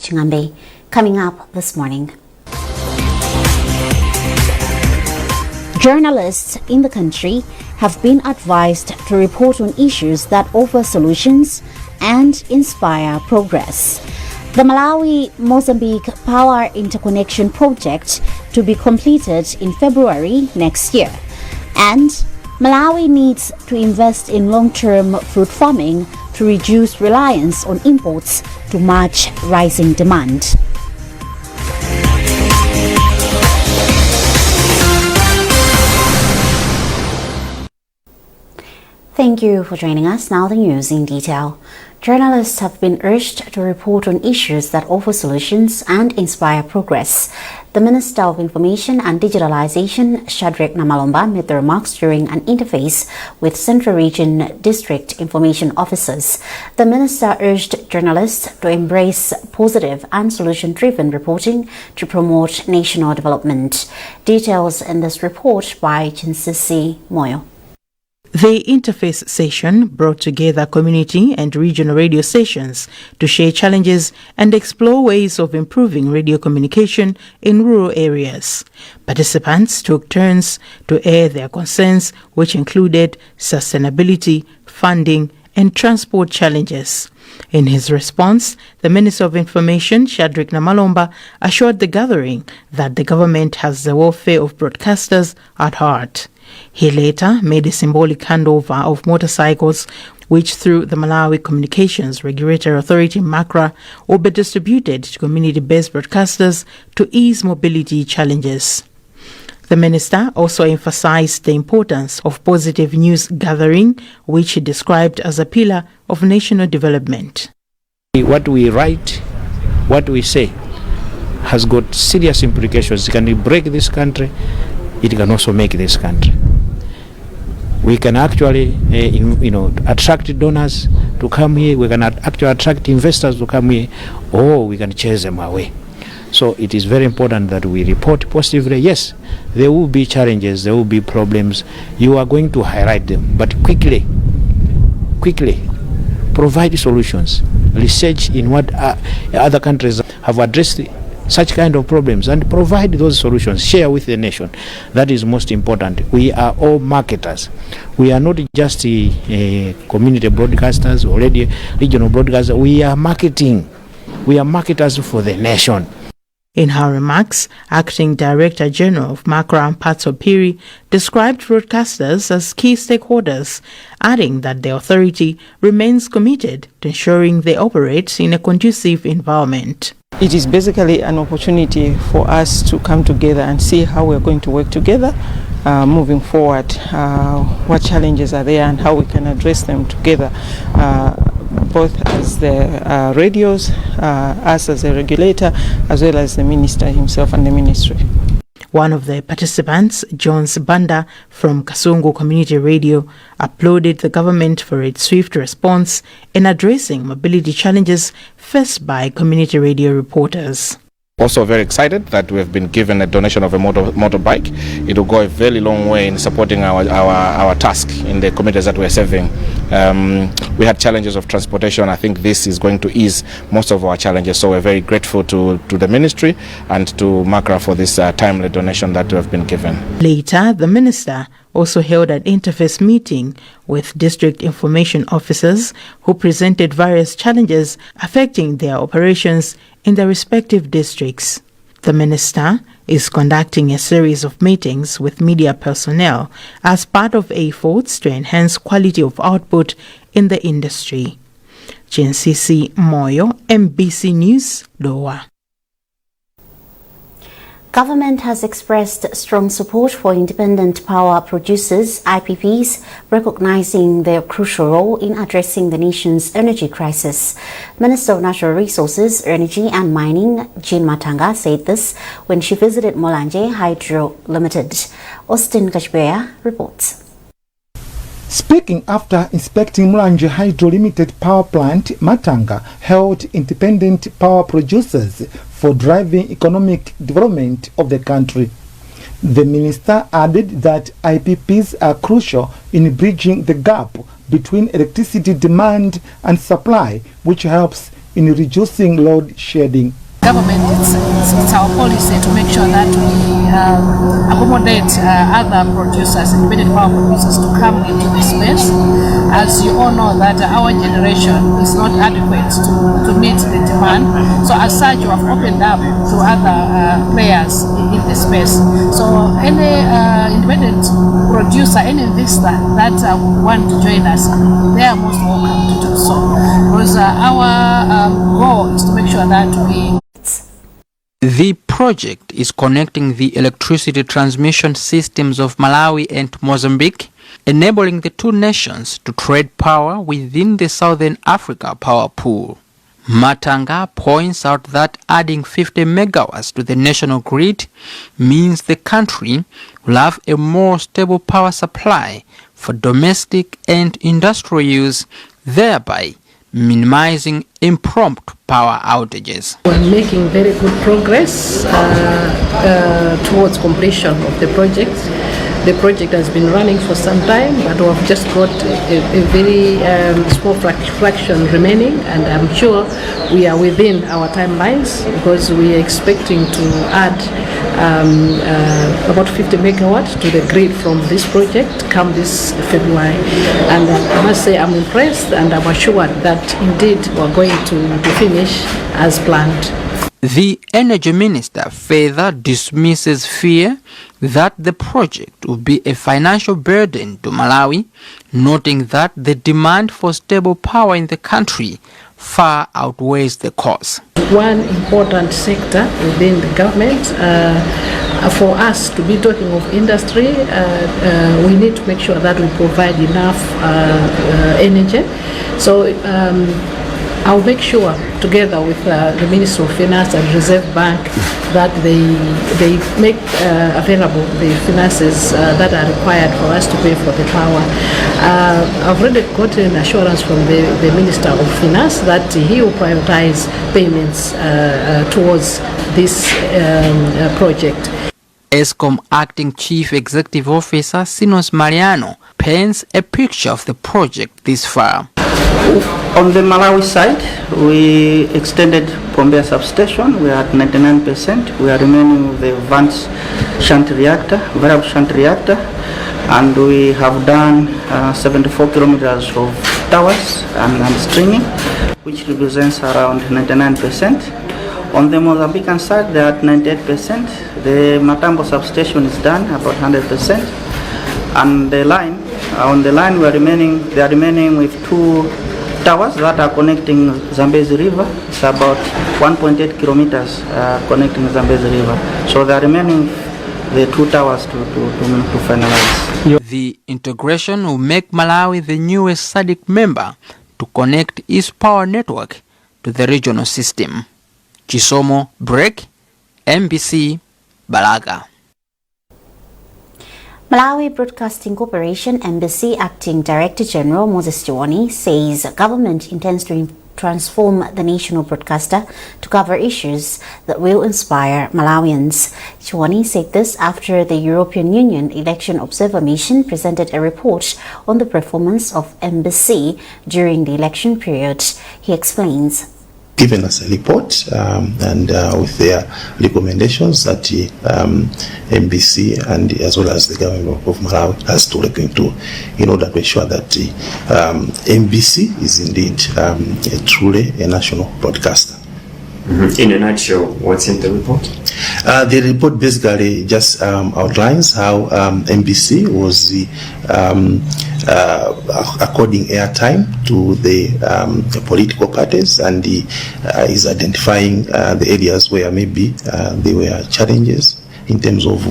Chingambe. Coming up this morning. Journalists in the country have been advised to report on issues that offer solutions and inspire progress. The Malawi-Mozambique Power Interconnection Project to be completed in February next year. And Malawi needs to invest in long-term fruit farming to reduce reliance on imports to match rising demand. Thank you for joining us. Now the news in detail. Journalists have been urged to report on issues that offer solutions and inspire progress. The Minister of Information and Digitalization, Shadrach Namalomba, made the remarks during an interface with Central Region District Information Officers. The Minister urged journalists to embrace positive and solution-driven reporting to promote national development. Details in this report by Chinsisi Moyo. The interface session brought together community and regional radio stations to share challenges and explore ways of improving radio communication in rural areas. Participants took turns to air their concerns, which included sustainability, funding, and transport challenges. In his response, the Minister of Information, Shadrach Namalomba, assured the gathering that the government has the welfare of broadcasters at heart. He later made a symbolic handover of motorcycles, which through the Malawi Communications Regulatory Authority (MACRA) will be distributed to community-based broadcasters to ease mobility challenges. The minister also emphasized the importance of positive news gathering, which he described as a pillar of national development. What we write, what we say, has got serious implications. It can break this country. It can also make this country. We can actually, attract donors to come here. We can actually attract investors to come here, or we can chase them away. So it is very important that we report positively. Yes, there will be challenges, there will be problems. You are going to highlight them, but quickly provide solutions. Research in what other countries have addressed such kind of problems and provide those solutions. Share with the nation. That is most important. We are all marketers. We are not just community broadcasters or regional broadcasters. We are marketing. We are marketers for the nation. In her remarks, Acting Director General of MACRA, Mphatso Phiri, described broadcasters as key stakeholders, adding that the authority remains committed to ensuring they operate in a conducive environment. It is basically an opportunity for us to come together and see how we're going to work together moving forward, what challenges are there and how we can address them together, both as the radios, us as a regulator, as well as the minister himself and the ministry. One of the participants, Jones Banda from Kasungu Community Radio, applauded the government for its swift response in addressing mobility challenges faced by community radio reporters. Also very excited that we have been given a donation of a motorbike. It will go a very long way in supporting our task in the communities that we're serving. We had challenges of transportation. I think this is going to ease most of our challenges. So we're very grateful to the ministry and to MACRA for this timely donation that we have been given. Later, the minister also held an interface meeting with district information officers who presented various challenges affecting their operations in their respective districts. The minister is conducting a series of meetings with media personnel as part of efforts to enhance quality of output in the industry. Chinsisi Moyo, MBC News, Doha. Government has expressed strong support for independent power producers, IPPs, recognizing their crucial role in addressing the nation's energy crisis. Minister of Natural Resources, Energy and Mining, Jean Matanga, said this when she visited Molanje Hydro Limited. Austin Kachbeya reports. Speaking after inspecting Mulanje Hydro Limited power plant, Matanga held independent power producers for driving economic development of the country. The minister added that IPPs are crucial in bridging the gap between electricity demand and supply, which helps in reducing load shedding. Government, it's our policy to make sure that we accommodate other producers, independent power producers, to come into this space. As you all know that our generation is not adequate to meet the demand. So as such, we have opened up to other players in the space. So any independent producer, any investor that want to join us, they are most welcome to do so. Because our goal is to make sure that we... The project is connecting the electricity transmission systems of Malawi and Mozambique, enabling the two nations to trade power within the Southern Africa power pool. Matanga points out that adding 50 megawatts to the national grid means the country will have a more stable power supply for domestic and industrial use, thereby minimizing impromptu power outages. We're making very good progress towards completion of the project. The project has been running for some time, but we've just got a very small fraction remaining, and I'm sure we are within our timelines because we are expecting to add about 50 megawatts to the grid from this project come this February. And I must say I'm impressed, and I'm assured that indeed we're going to finish as planned. The Energy Minister further dismisses fear that the project will be a financial burden to Malawi, noting that the demand for stable power in the country far outweighs the cost. One important sector within the government, for us to be talking of industry, we need to make sure that we provide enough energy. So I'll make sure, together with the Ministry of Finance and Reserve Bank, that they make available the finances that are required for us to pay for the power. I've already gotten assurance from the Minister of Finance that he will prioritize payments towards this project. ESCOM Acting Chief Executive Officer Sinos Mariano paints a picture of the project this far. On the Malawi side, we extended Pombea substation. We are at 99%. We are remaining with the advanced shunt reactor, variable shunt reactor, and we have done 74 kilometers of towers and stringing, which represents around 99%. On the Mozambican side, they are at 98%. The Matambo substation is done, about 100%. And the line, on the line, they are remaining with two towers that are connecting Zambezi River. It's about 1.8 kilometers connecting Zambezi River. So they are remaining the two towers to finalize. The integration will make Malawi the newest SADC member to connect its power network to the regional system. Chisomo Break, MBC, Balaga. Malawi Broadcasting Corporation Embassy Acting Director General Moses Chiwani says government intends to transform the national broadcaster to cover issues that will inspire Malawians. Chiwani said this after the European Union Election Observer Mission presented a report on the performance of Embassy during the election period. He explains. Given us a report and with their recommendations that MBC and as well as the government of Malawi has to look into in order to ensure that MBC is indeed truly a national broadcaster. In a nutshell, what's in the report? The report basically just outlines how MBC was according airtime to the political parties, and is identifying the areas where maybe there were challenges in terms of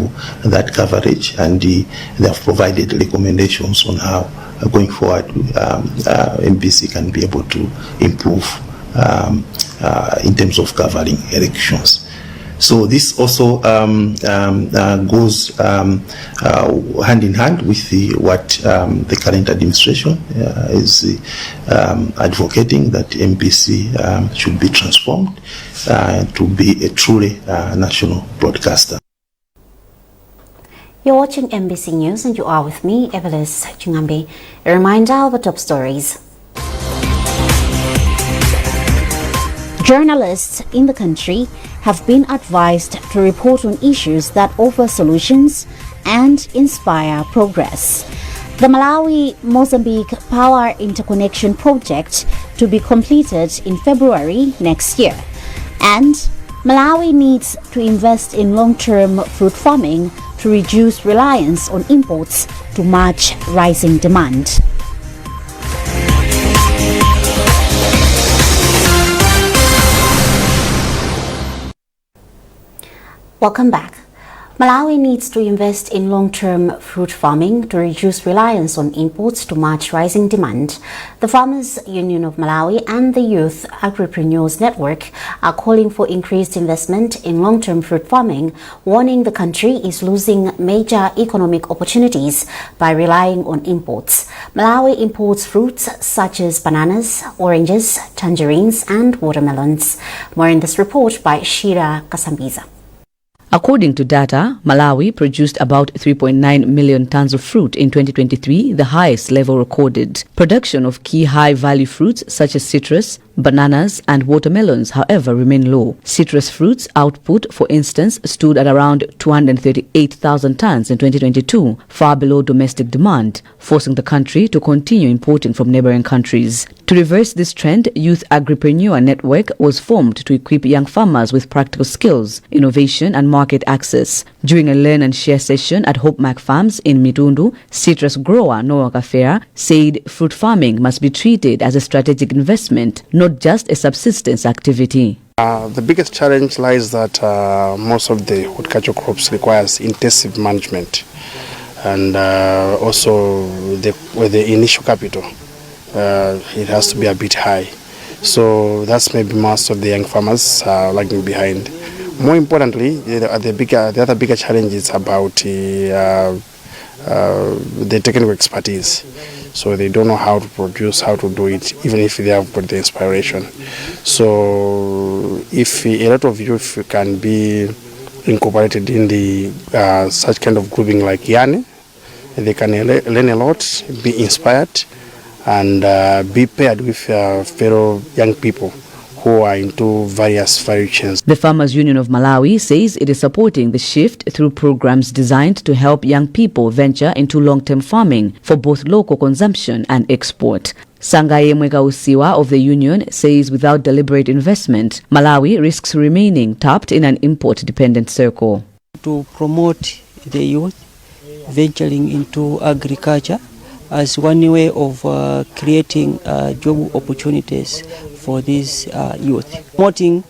that coverage, and they have provided recommendations on how going forward MBC can be able to improve in terms of covering elections. So this also goes hand in hand with what the current administration is advocating, that MBC should be transformed to be a truly national broadcaster. You're watching MBC News and you are with me, Evelis Chingambi. A reminder of the top stories. Journalists in the country have been advised to report on issues that offer solutions and inspire progress. The Malawi-Mozambique Power Interconnection Project to be completed in February next year. And Malawi needs to invest in long-term fruit farming to reduce reliance on imports to match rising demand. Welcome back. Malawi needs to invest in long-term fruit farming to reduce reliance on imports to match rising demand. The Farmers Union of Malawi and the Youth Agripreneurs Network are calling for increased investment in long-term fruit farming, warning the country is losing major economic opportunities by relying on imports. Malawi imports fruits such as bananas, oranges, tangerines and watermelons. More in this report by Shira Kasambiza. According to data, Malawi produced about 3.9 million tons of fruit in 2023, the highest level recorded. Production of key high-value fruits such as citrus, bananas and watermelons, however, remain low. Citrus fruits output, for instance, stood at around 238,000 tons in 2022, far below domestic demand, forcing the country to continue importing from neighboring countries. To reverse this trend, Youth Agripreneur Network was formed to equip young farmers with practical skills, innovation and market access. During a learn and share session at Hope Mac Farms in Mitundu, citrus grower Noah Kafera said fruit farming must be treated as a strategic investment, not just a subsistence activity. The biggest challenge lies that most of the horticultural crops requires intensive management, and also with the initial capital, it has to be a bit high. So that's maybe most of the young farmers are lagging behind. More importantly, the other bigger challenge is about the technical expertise. So they don't know how to produce, how to do it, even if they have got the inspiration. So if a lot of youth can be incorporated in the such kind of grouping like Yani, they can learn a lot, be inspired, and be paired with fellow young people who are into various value chains. The Farmers Union of Malawi says it is supporting the shift through programs designed to help young people venture into long-term farming for both local consumption and export. Sangaye Mwekausiwa of the union says without deliberate investment, Malawi risks remaining tapped in an import-dependent circle. To promote the youth venturing into agriculture as one way of creating job opportunities for these youth, promoting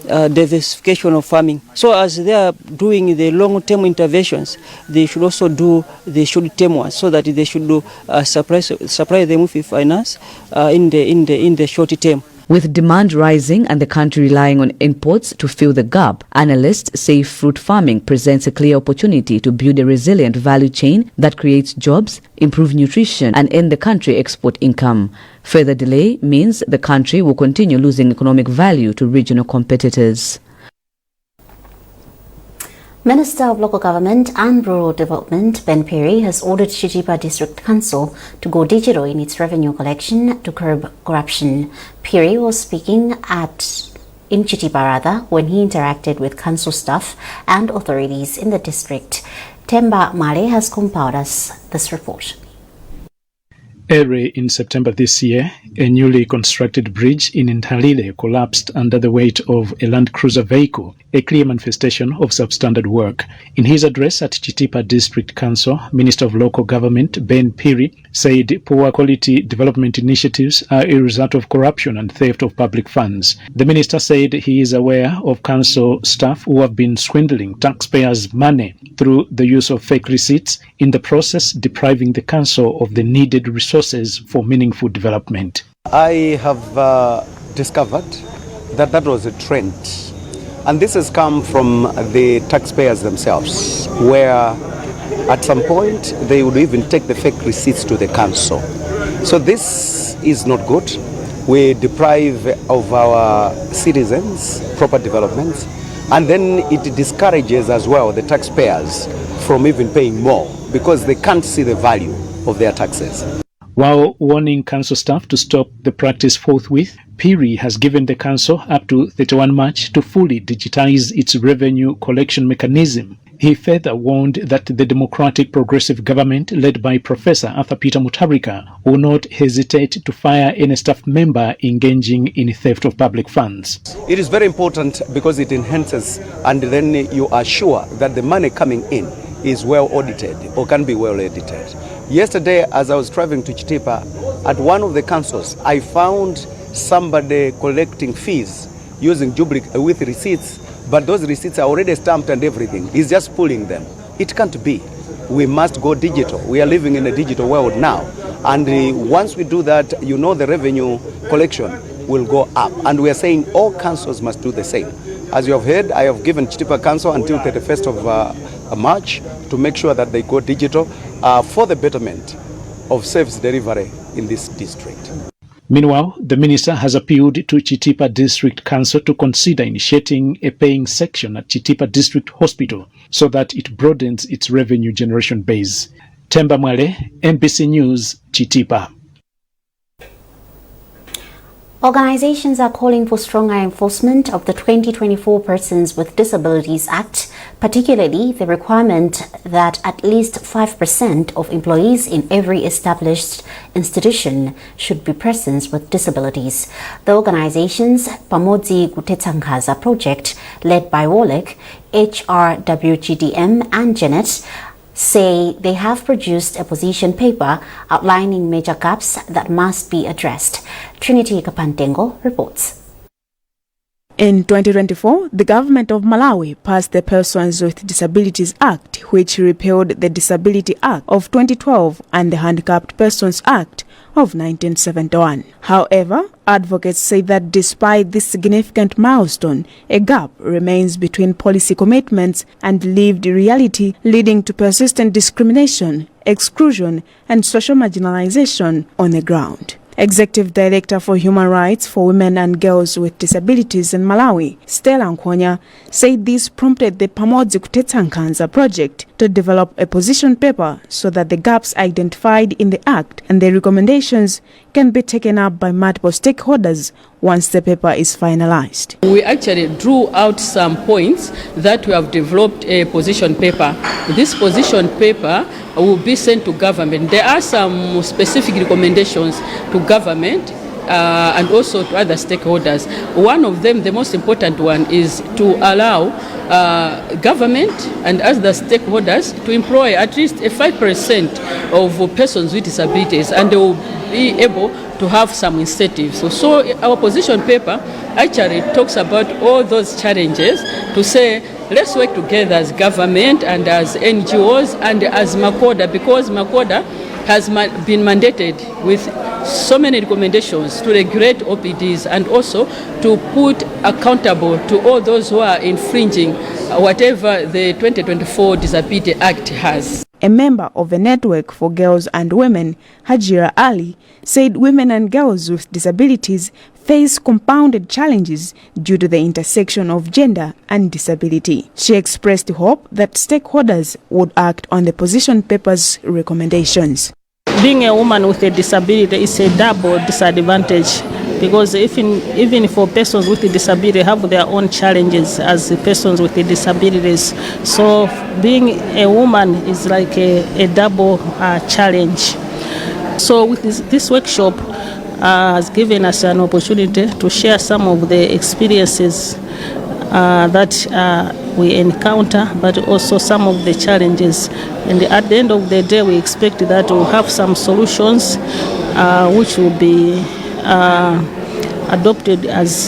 diversification of farming. So as they are doing the long-term interventions, they should also do the short-term ones, so that they should do supply them with finance in the short term. With demand rising and the country relying on imports to fill the gap, analysts say fruit farming presents a clear opportunity to build a resilient value chain that creates jobs, improve nutrition and end the country export income. Further delay means the country will continue losing economic value to regional competitors. Minister of Local Government and Rural Development Ben Piri has ordered Zachitika District Council to go digital in its revenue collection to curb corruption. Piri was speaking in Zachitika when he interacted with council staff and authorities in the district. Temba Male has compiled us this report. Early in September this year, a newly constructed bridge in Nkhani collapsed under the weight of a Land Cruiser vehicle, a clear manifestation of substandard work. In his address at Zachitika District Council, Minister of Local Government Ben Piri said poor quality development initiatives are a result of corruption and theft of public funds. The minister said he is aware of council staff who have been swindling taxpayers' money through the use of fake receipts, in the process depriving the council of the needed resources for meaningful development. I have discovered that was a trend, and this has come from the taxpayers themselves, where at some point they would even take the fake receipts to the council. So this is not good. We deprive of our citizens proper developments, and then it discourages as well the taxpayers from even paying more because they can't see the value of their taxes. While warning council staff to stop the practice forthwith, Piri has given the council up to 31 March to fully digitize its revenue collection mechanism. He further warned that the Democratic Progressive Government, led by Professor Arthur Peter Mutharika, will not hesitate to fire any staff member engaging in theft of public funds. It is very important because it enhances, and then you are sure that the money coming in is well audited or can be well audited. Yesterday, as I was traveling to Chitipa, at one of the councils, I found somebody collecting fees using with receipts, but those receipts are already stamped and everything. He's just pulling them. It can't be. We must go digital. We are living in a digital world now. And once we do that, you know the revenue collection will go up. And we are saying all councils must do the same. As you have heard, I have given Chitipa Council until 31st of March to make sure that they go digital for the betterment of service delivery in this district. Meanwhile, the minister has appealed to Chitipa District Council to consider initiating a paying section at Chitipa District Hospital so that it broadens its revenue generation base. Temba Mwale, MBC News, Chitipa. Organizations are calling for stronger enforcement of the 2024 Persons with Disabilities Act, particularly the requirement that at least 5% of employees in every established institution should be persons with disabilities. The organization's Pamodzi Kutetsankaza project, led by Wolek, HRWGDM and Janet, say they have produced a position paper outlining major gaps that must be addressed. Trinity Kapantengo reports. In 2024, the government of Malawi passed the Persons with Disabilities Act, which repealed the Disability Act of 2012 and the Handicapped Persons Act of 1971. However, advocates say that despite this significant milestone, a gap remains between policy commitments and lived reality, leading to persistent discrimination, exclusion, and social marginalization on the ground. Executive Director for Human Rights for Women and Girls with Disabilities in Malawi, Stella Nkonya, said this prompted the Pamodzi Kutetsankanza project to develop a position paper so that the gaps identified in the Act and the recommendations can be taken up by multiple stakeholders once the paper is finalized. We actually drew out some points that we have developed a position paper. This position paper will be sent to government. There are some specific recommendations to government and also to other stakeholders. One of them, the most important one, is to allow government and other stakeholders to employ at least 5% of persons with disabilities, and they will be able to have some incentives. So our position paper actually talks about all those challenges to say, let's work together as government and as NGOs and as Makoda, because Makoda has been mandated with so many recommendations to regulate OPDs and also to put accountable to all those who are infringing whatever the 2024 Disability Act has. A member of a network for girls and women, Hajira Ali, said women and girls with disabilities face compounded challenges due to the intersection of gender and disability. She expressed hope that stakeholders would act on the position paper's recommendations. Being a woman with a disability is a double disadvantage, because even for persons with a disability have their own challenges as persons with disabilities. So being a woman is like a double challenge. So with this workshop has given us an opportunity to share some of the experiences that we encounter, but also some of the challenges. And at the end of the day, we expect that we'll have some solutions which will be adopted as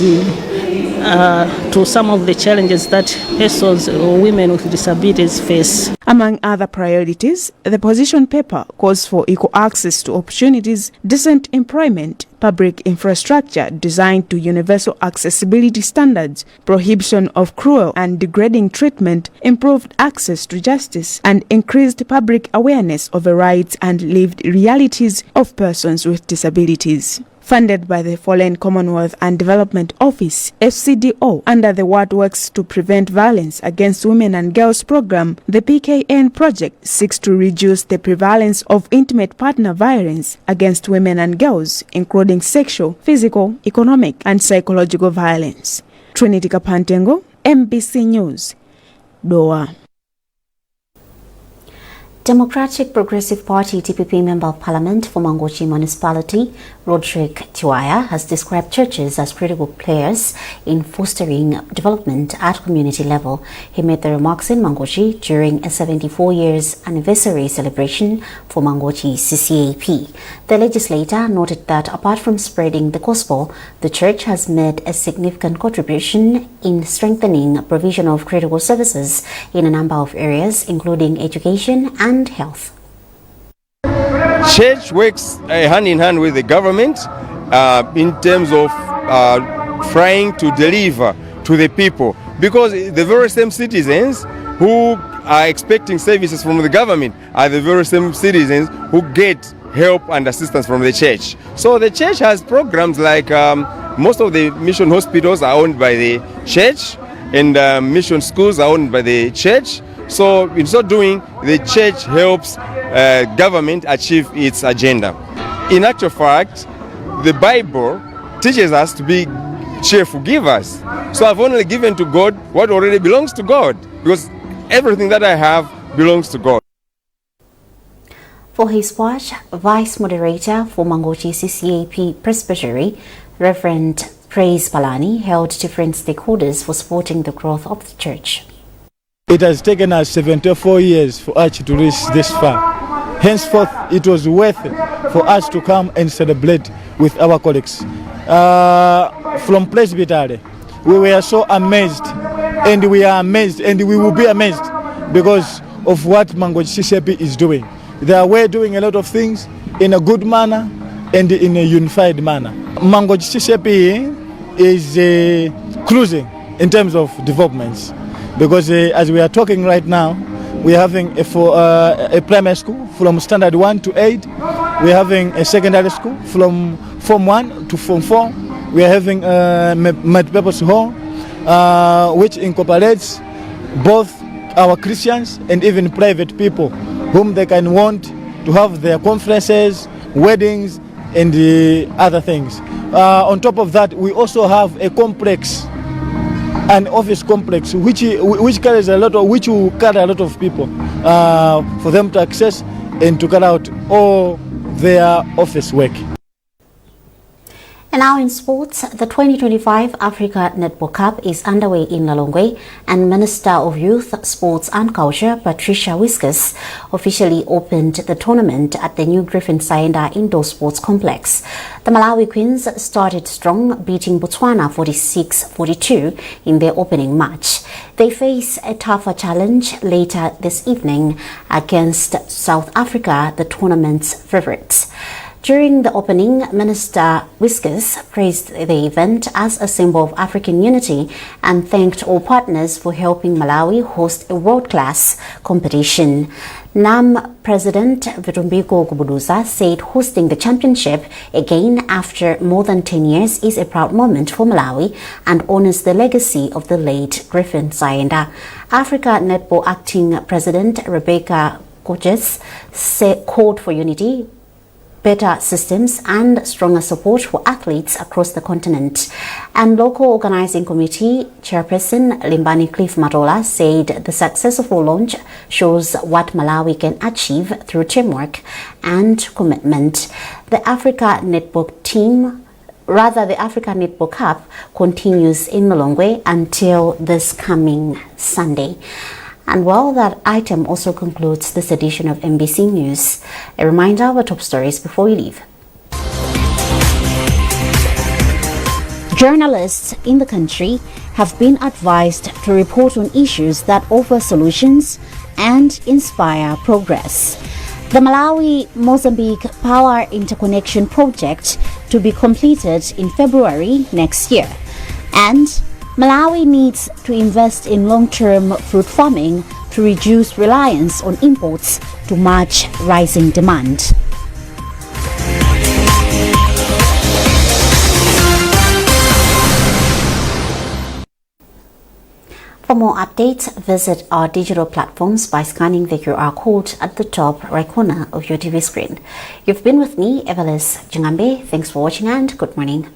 to some of the challenges that persons or women with disabilities face. Among other priorities, the position paper calls for equal access to opportunities, decent employment, public infrastructure designed to universal accessibility standards, prohibition of cruel and degrading treatment, improved access to justice, and increased public awareness of the rights and lived realities of persons with disabilities. funded by the Foreign Commonwealth and Development Office, FCDO, under the What Works to Prevent Violence Against Women and Girls program. The PKN project seeks to reduce the prevalence of intimate partner violence against women and girls, including sexual, physical, economic, and psychological violence. Trinity Kapantengo, MBC News, Doha. Democratic Progressive Party DPP Member of Parliament for Mangochi Municipality, Roderick Tiwaya, has described churches as critical players in fostering development at community level. He made the remarks in Mangochi during a 74 years anniversary celebration for Mangochi CCAP. The legislator noted that apart from spreading the gospel, the church has made a significant contribution in strengthening provision of critical services in a number of areas, including education and health. Church works hand in hand with the government in terms of trying to deliver to the people, because the very same citizens who are expecting services from the government are the very same citizens who get help and assistance from the church. So the church has programs like most of the mission hospitals are owned by the church, and mission schools are owned by the church. So in so doing, the church helps government achieve its agenda. In actual fact, the Bible teaches us to be cheerful givers. So I've only given to God what already belongs to God, because everything that I have belongs to God. For his part, Vice Moderator for Mangochi CCAP Presbytery, Reverend Praise Palani, held different stakeholders for supporting the growth of the church. It has taken us 74 years for us to reach this far. Henceforth, it was worth it for us to come and celebrate with our colleagues. From Presbytery, we were so amazed, and we are amazed, and we will be amazed because of what Mangochi CCAP is doing. They were doing a lot of things in a good manner and in a unified manner. Mangochi CCAP is cruising in terms of developments. Because as we are talking right now, we are having a primary school from standard 1 to 8. We are having a secondary school from Form 1 to Form 4. We are having a multi-purpose hall, which incorporates both our Christians and even private people whom they can want to have their conferences, weddings, and other things. On top of that, we also have a complex, an office complex which carries a lot of, which will carry a lot of people for them to access and to carry out all their office work. And now in sports, the 2025 Africa Netball Cup is underway in Lilongwe, and Minister of Youth, Sports and Culture, Patricia Whiskas, officially opened the tournament at the new Griffin Sayenda Indoor Sports Complex. The Malawi Queens started strong, beating Botswana 46-42 in their opening match. They face a tougher challenge later this evening against South Africa, the tournament's favourites. During the opening, Minister Whiskas praised the event as a symbol of African unity and thanked all partners for helping Malawi host a world-class competition. NAM President Vitumbiko Kubuduza said hosting the championship again after more than 10 years is a proud moment for Malawi and honors the legacy of the late Griffin Sayenda. Africa Netball Acting President Rebecca Koches called for unity, better systems and stronger support for athletes across the continent. And local organizing committee chairperson Limbani Cliff Matola said the successful launch shows what Malawi can achieve through teamwork and commitment. The Africa Netball Cup continues in Lilongwe until this coming Sunday. And well, that item also concludes this edition of MBC News. A reminder of our top stories before we leave. Journalists in the country have been advised to report on issues that offer solutions and inspire progress. The Malawi-Mozambique Power Interconnection Project to be completed in February next year. And Malawi needs to invest in long-term fruit farming to reduce reliance on imports to match rising demand. For more updates, visit our digital platforms by scanning the QR code at the top right corner of your TV screen. You've been with me, Evelis Jingambe. Thanks for watching and good morning.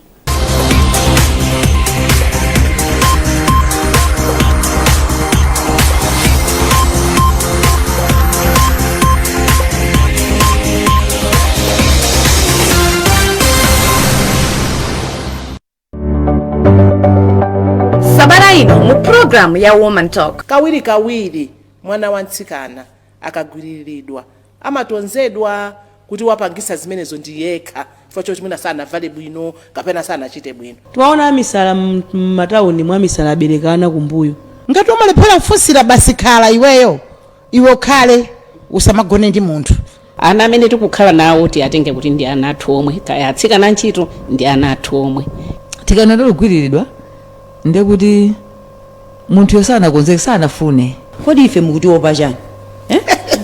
Mu program ya Woman Talk kawiri mwana wa ntsikana akagwiriridwa amatonzedwa kuti wapangisa zimenezo ndiyekha chifukwa choti mwina sana vale bwino kapena sana achite bwino. Twaona misala m'matauni mwa misala aberekana kumbuyo ngati umalephera kufusira basi khala iweyo iwo khale usamagone ndi munthu. Ana amene tikukhala nawo atenge kuti ndi ana athu omwe kaya atsikana ntchito ndi ana athu omwe. Tikanatero kugwiriridwa ndekuti munthu yosana konzeka sana fune. Kodi ife mukutiopa chani?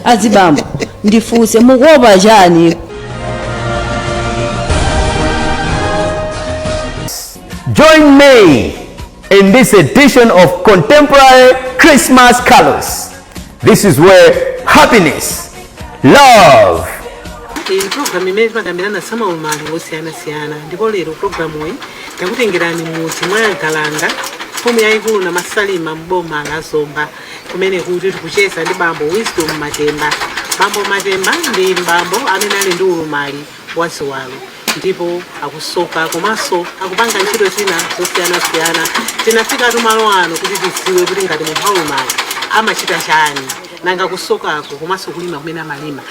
Azibambo ndifuse mukuopa chani? Join me in this edition of Contemporary Christmas Colors. This is where happiness, love. Iyi program imene timakambirana sama umali osiyanasiyana ndipo lero programu iyi yakutengerani muti mwagalanga mfumu yayikulu na masalima mboma la Zomba kumene kuti tikucheza ndi bambo Wisdom Matemba. Bambo Matemba ndi bambo amene ali ndi ulumali wa ziwalo ndipo akusoka komanso akupanga ntchito zina zosiyanasiyana. Tinafika tumalo ano kuti tidziwe kuti ngati munthu waulumali amachita chani nanga kusokako komanso kulima kumene amalima